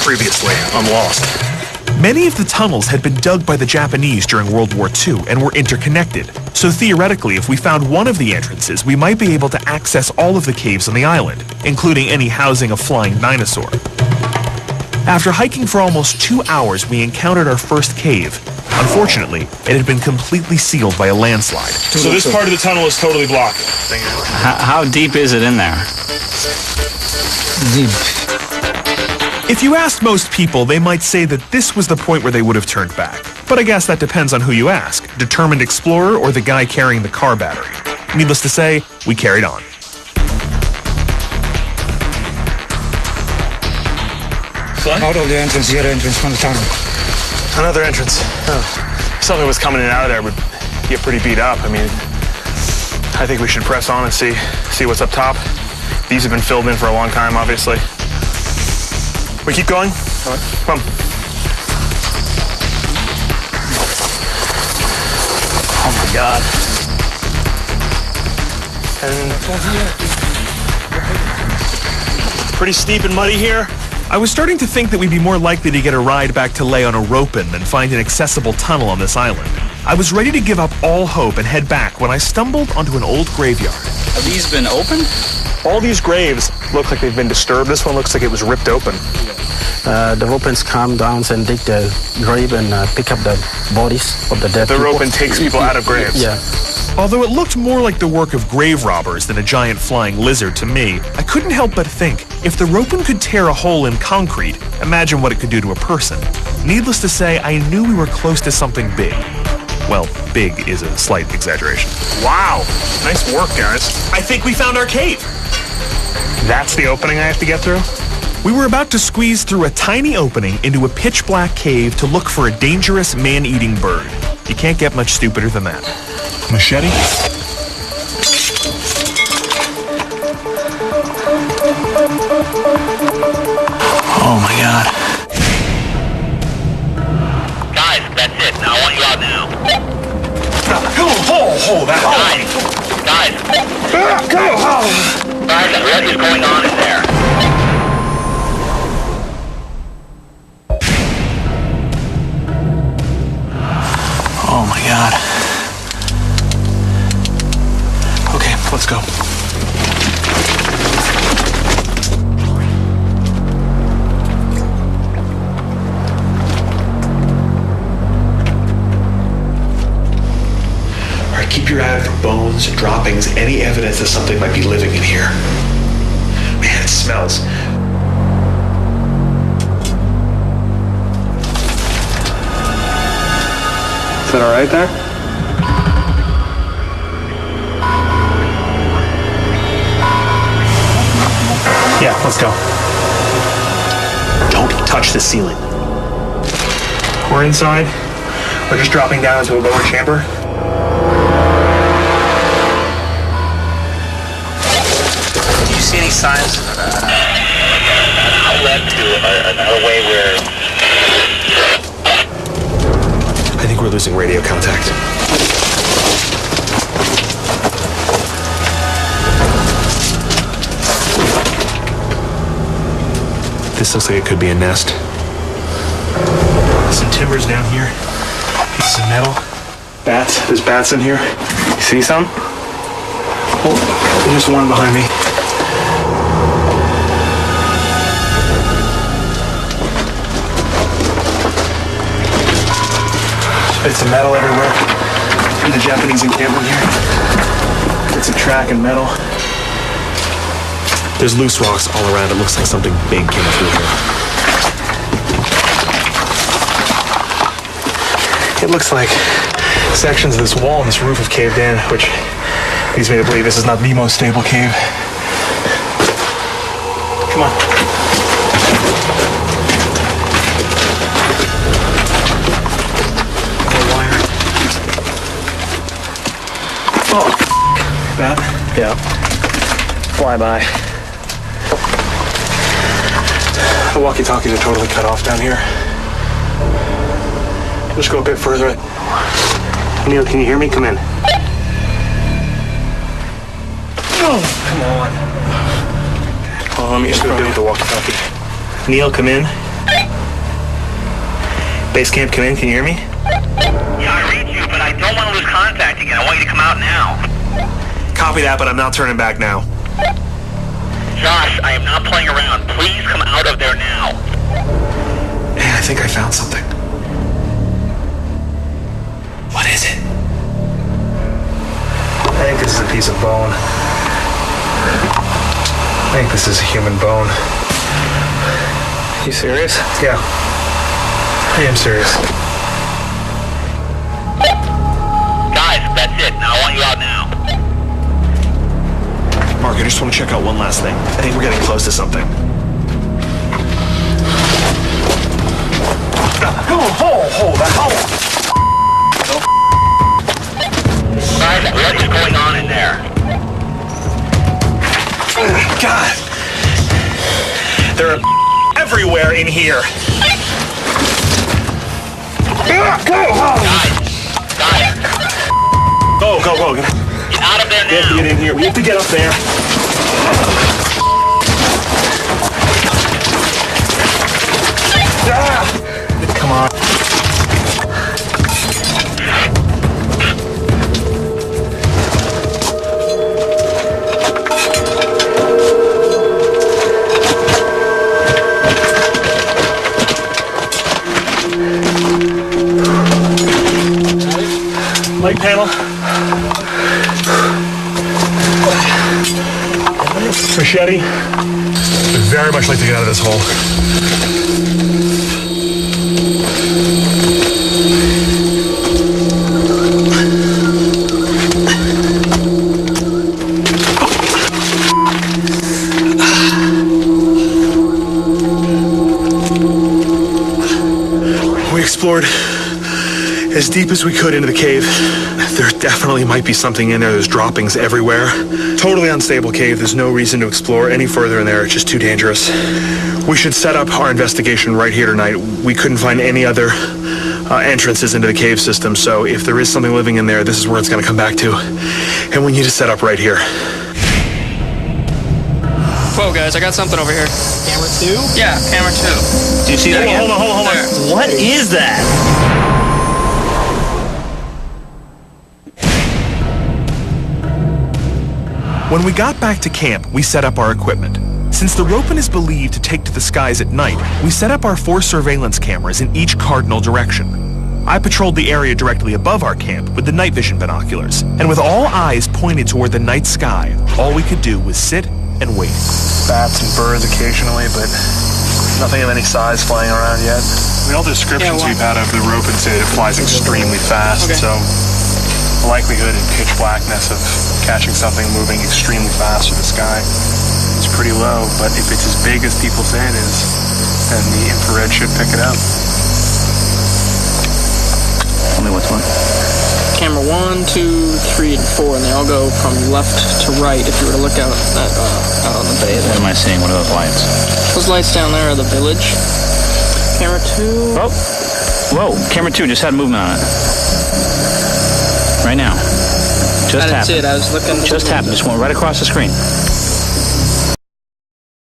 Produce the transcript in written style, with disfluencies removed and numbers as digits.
Previously on Lost. Many of the tunnels had been dug by the Japanese during World War II and were interconnected. So theoretically, if we found one of the entrances, we might be able to access all of the caves on the island, including any housing a flying dinosaur. After hiking for almost 2 hours, we encountered our first cave. Unfortunately, it had been completely sealed by a landslide. So this part of the tunnel is totally blocked. How deep is it in there? Deep. If you asked most people, they might say that this was the point where they would have turned back. But I guess that depends on who you ask, determined explorer or the guy carrying the car battery. Needless to say, we carried on. Out of the entrance, the other entrance from the tunnel. Another entrance. Oh. Something was coming in and out of there would get pretty beat up. I mean, I think we should press on and see what's up top. These have been filled in for a long time, obviously. We keep going? All right. Come on. Oh my God. And pretty steep and muddy here. I was starting to think that we'd be more likely to get a ride back to lay on a Ropen than find an accessible tunnel on this island. I was ready to give up all hope and head back when I stumbled onto an old graveyard. Have these been opened? All these graves look like they've been disturbed. This one looks like it was ripped open. The Ropens come down and dig the grave and pick up the bodies of the dead The people. Ropen takes people out of graves. Yeah. Although it looked more like the work of grave robbers than a giant flying lizard to me, I couldn't help but think, if the Ropen could tear a hole in concrete, imagine what it could do to a person. Needless to say, I knew we were close to something big. Well, big is a slight exaggeration. Wow. Nice work, guys. I think we found our cave! That's the opening I have to get through? We were about to squeeze through a tiny opening into a pitch-black cave to look for a dangerous man-eating bird. You can't get much stupider than that. Machete? Oh my God. Guys, that's it. I want you out now. That Guys, what is going on in there? Oh my God. Okay, let's go. Alright, keep your eye out for bones, droppings, any evidence that something might be living in here. Man, it smells. Is that all right there? Yeah, let's go. Don't touch the ceiling. We're inside. We're just dropping down into a lower chamber. Do you see any signs of Outlet to another way where... I think we're losing radio contact. This looks like it could be a nest. Some timbers down here. Pieces of metal. Bats. There's bats in here. You see some? Oh, there's one behind me. Bits of metal everywhere. And the Japanese encampment here. Bits of track and metal. There's loose rocks all around. It looks like something big came through here. It looks like sections of this wall and this roof have caved in, which leads me to believe this is not the most stable cave. Come on. More wire. Oh, that? Yeah. Fly by. The walkie-talkies are totally cut off down here. Just go a bit further. Neil, can you hear me? Come in. Oh, come on. Oh, let me just go do with the walkie-talkie. Neil, come in. Base camp, come in. Can you hear me? Yeah, I read you, but I don't want to lose contact again. I want you to come out now. Copy that, but I'm not turning back now. Josh, I am not playing around. Please come out of there now. Man, I think I found something. What is it? I think this is a piece of bone. I think this is a human bone. You serious? Yeah. I am serious. Guys, that's it. Now I want you out now. Mark, I just want to check out one last thing. I think we're getting close to something. Guys, what is going on in there? God! They're everywhere in here. Guys, Go. get out of there We have to now. get in here. We have to get up there. Come on. Light panel. Machete. I'd very much like to get out of this hole. We explored as deep as we could into the cave. There definitely might be something in there. There's droppings everywhere. Totally unstable cave. There's no reason to explore any further in there. It's just too dangerous. We should set up our investigation right here tonight. We couldn't find any other entrances into the cave system, so if there is something living in there, this is where it's going to come back to. And we need to set up right here. Whoa, guys, I got something over here. Camera 2? Yeah, camera 2. Do you see that again? Hold on. There. What is that? When we got back to camp, we set up our equipment. Since the Ropen is believed to take to the skies at night, we set up our 4 surveillance cameras in each cardinal direction. I patrolled the area directly above our camp with the night vision binoculars, and with all eyes pointed toward the night sky, all we could do was sit and wait. Bats and birds occasionally, but nothing of any size flying around yet. I mean, all the descriptions we've had of the Ropen say it flies extremely fast, so the likelihood in pitch blackness of catching something moving extremely fast through the sky is pretty low, but if it's as big as people say it is, then the infrared should pick it up. Tell me what's what. Camera 1, 2, 3, and 4, and they all go from left to right if you were to look out on the bay What there. am I seeing? What are those lights? Those lights down there are the village. Camera 2. Oh! Whoa! Camera 2 just had movement on it. Right now. Just I didn't see happened. it. I was looking. Just happened. Just went right across the screen.